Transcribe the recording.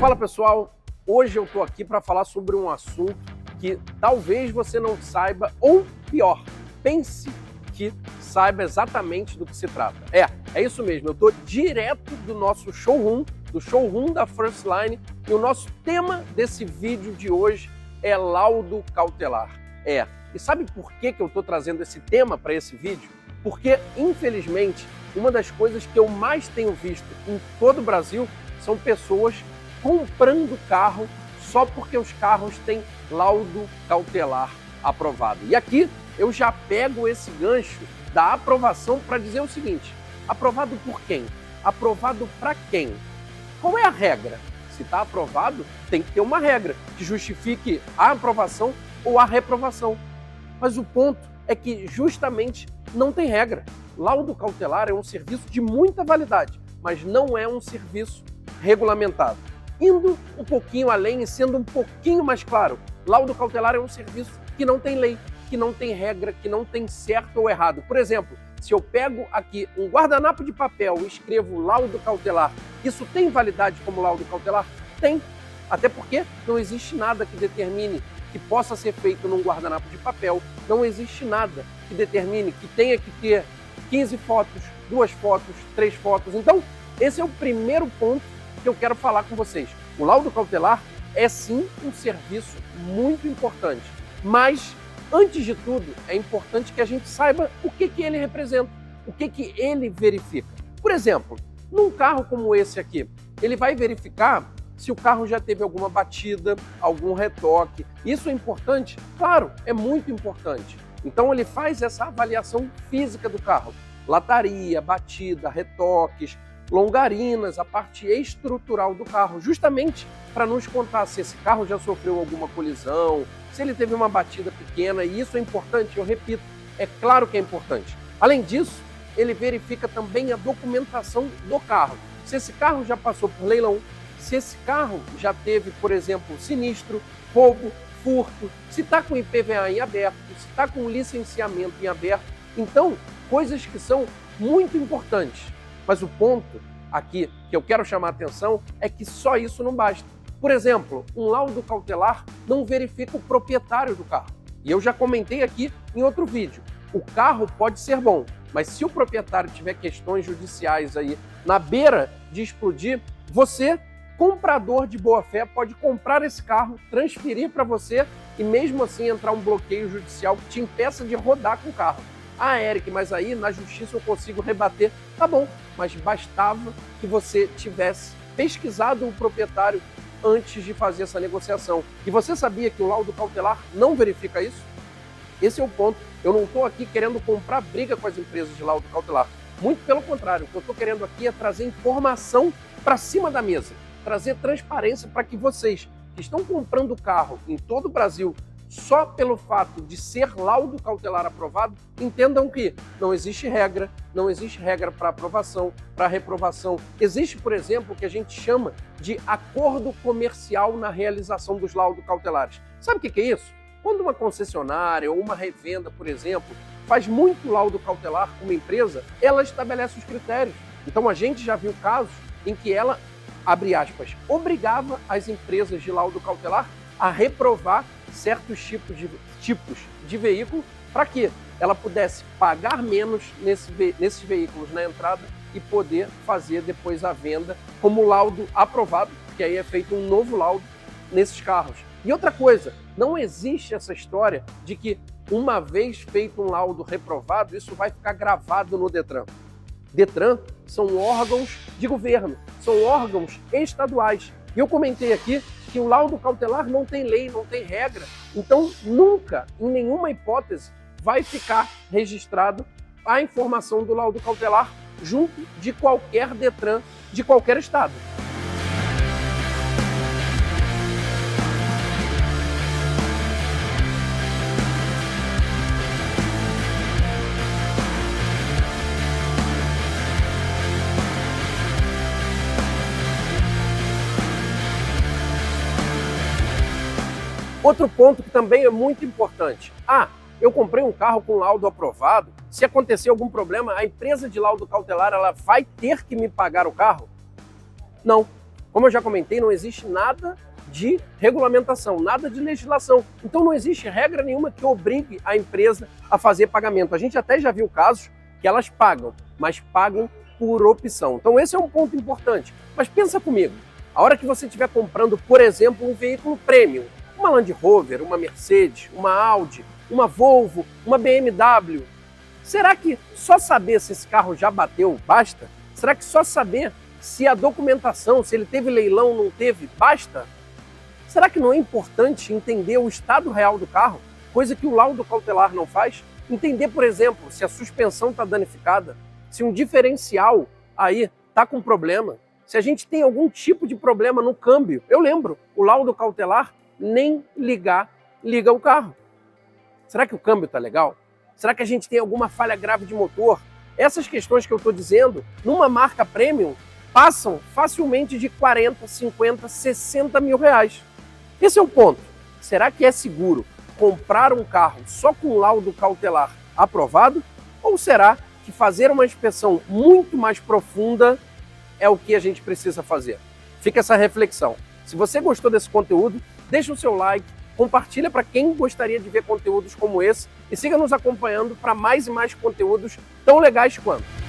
Fala pessoal, hoje eu tô aqui para falar sobre um assunto que talvez você não saiba, ou pior, pense que saiba exatamente do que se trata. É isso mesmo, eu tô direto do nosso showroom, do showroom da First Line, e o nosso tema desse vídeo de hoje é laudo cautelar. E sabe por que eu tô trazendo esse tema para esse vídeo? Porque, infelizmente, uma das coisas que eu mais tenho visto em todo o Brasil são pessoas comprando carro só porque os carros têm laudo cautelar aprovado. E aqui eu já pego esse gancho da aprovação para dizer o seguinte: aprovado por quem? Aprovado para quem? Qual é a regra? Se está aprovado, tem que ter uma regra que justifique a aprovação ou a reprovação. Mas o ponto é que justamente não tem regra. Laudo cautelar é um serviço de muita validade, mas não é um serviço regulamentado. Indo um pouquinho além e sendo um pouquinho mais claro, laudo cautelar é um serviço que não tem lei, que não tem regra, que não tem certo ou errado. Por exemplo, se eu pego aqui um guardanapo de papel e escrevo laudo cautelar, isso tem validade como laudo cautelar? Tem. Até porque não existe nada que determine que possa ser feito num guardanapo de papel, não existe nada que determine que tenha que ter 15 fotos, 2 fotos, 3 fotos. Então, esse é o primeiro ponto que eu quero falar com vocês. O laudo cautelar é sim um serviço muito importante, mas antes de tudo é importante que a gente saiba o que ele representa, o que ele verifica. Por exemplo, num carro como esse aqui, ele vai verificar se o carro já teve alguma batida, algum retoque. Isso é importante? Claro, é muito importante. Então ele faz essa avaliação física do carro. Lataria, batida, retoques, longarinas, a parte estrutural do carro, justamente para nos contar se esse carro já sofreu alguma colisão, se ele teve uma batida pequena, e isso é importante, eu repito, é claro que é importante. Além disso, ele verifica também a documentação do carro. Se esse carro já passou por leilão, se esse carro já teve, por exemplo, sinistro, roubo, furto, se está com IPVA em aberto, se está com licenciamento em aberto. Então, coisas que são muito importantes. Mas o ponto aqui que eu quero chamar a atenção é que só isso não basta. Por exemplo, um laudo cautelar não verifica o proprietário do carro. E eu já comentei aqui em outro vídeo. O carro pode ser bom, mas se o proprietário tiver questões judiciais aí na beira de explodir, você, comprador de boa fé, pode comprar esse carro, transferir para você e mesmo assim entrar um bloqueio judicial que te impeça de rodar com o carro. Ah, Eric, mas aí na justiça eu consigo rebater. Tá bom, mas bastava que você tivesse pesquisado o proprietário antes de fazer essa negociação. E você sabia que o laudo cautelar não verifica isso? Esse é o ponto. Eu não estou aqui querendo comprar briga com as empresas de laudo cautelar. Muito pelo contrário, o que eu estou querendo aqui é trazer informação para cima da mesa, trazer transparência para que vocês que estão comprando carro em todo o Brasil só pelo fato de ser laudo cautelar aprovado, entendam que não existe regra para aprovação, para reprovação. Existe, por exemplo, o que a gente chama de acordo comercial na realização dos laudos cautelares. Sabe o que é isso? Quando uma concessionária ou uma revenda, por exemplo, faz muito laudo cautelar com uma empresa, ela estabelece os critérios. Então a gente já viu casos em que ela, abre aspas, obrigava as empresas de laudo cautelar a reprovar certos tipos de veículo para que ela pudesse pagar menos nesses veículos na entrada e poder fazer depois a venda como laudo aprovado, porque aí é feito um novo laudo nesses carros. E outra coisa, não existe essa história de que uma vez feito um laudo reprovado, isso vai ficar gravado no Detran. Detran são órgãos de governo, são órgãos estaduais. E eu comentei aqui que o laudo cautelar não tem lei, não tem regra. Então, nunca, em nenhuma hipótese, vai ficar registrado a informação do laudo cautelar junto de qualquer Detran de qualquer estado. Outro ponto que também é muito importante. Eu comprei um carro com laudo aprovado, se acontecer algum problema, a empresa de laudo cautelar ela vai ter que me pagar o carro? Não. Como eu já comentei, não existe nada de regulamentação, nada de legislação. Então não existe regra nenhuma que obrigue a empresa a fazer pagamento. A gente até já viu casos que elas pagam, mas pagam por opção. Então esse é um ponto importante. Mas pensa comigo, a hora que você estiver comprando, por exemplo, um veículo premium, uma Land Rover, uma Mercedes, uma Audi, uma Volvo, uma BMW, será que só saber se esse carro já bateu basta? Será que só saber se a documentação, se ele teve leilão ou não teve, basta? Será que não é importante entender o estado real do carro, coisa que o laudo cautelar não faz? Entender, por exemplo, se a suspensão está danificada, se um diferencial aí está com problema, se a gente tem algum tipo de problema no câmbio. Eu lembro, o laudo cautelar nem liga o carro. Será que o câmbio está legal? Será que a gente tem alguma falha grave de motor? Essas questões que eu estou dizendo, numa marca premium, passam facilmente de 40, 50, 60 mil reais. Esse é o ponto. Será que é seguro comprar um carro só com laudo cautelar aprovado? Ou será que fazer uma inspeção muito mais profunda é o que a gente precisa fazer? Fica essa reflexão. Se você gostou desse conteúdo, deixa o seu like, compartilha para quem gostaria de ver conteúdos como esse e siga nos acompanhando para mais e mais conteúdos tão legais quanto.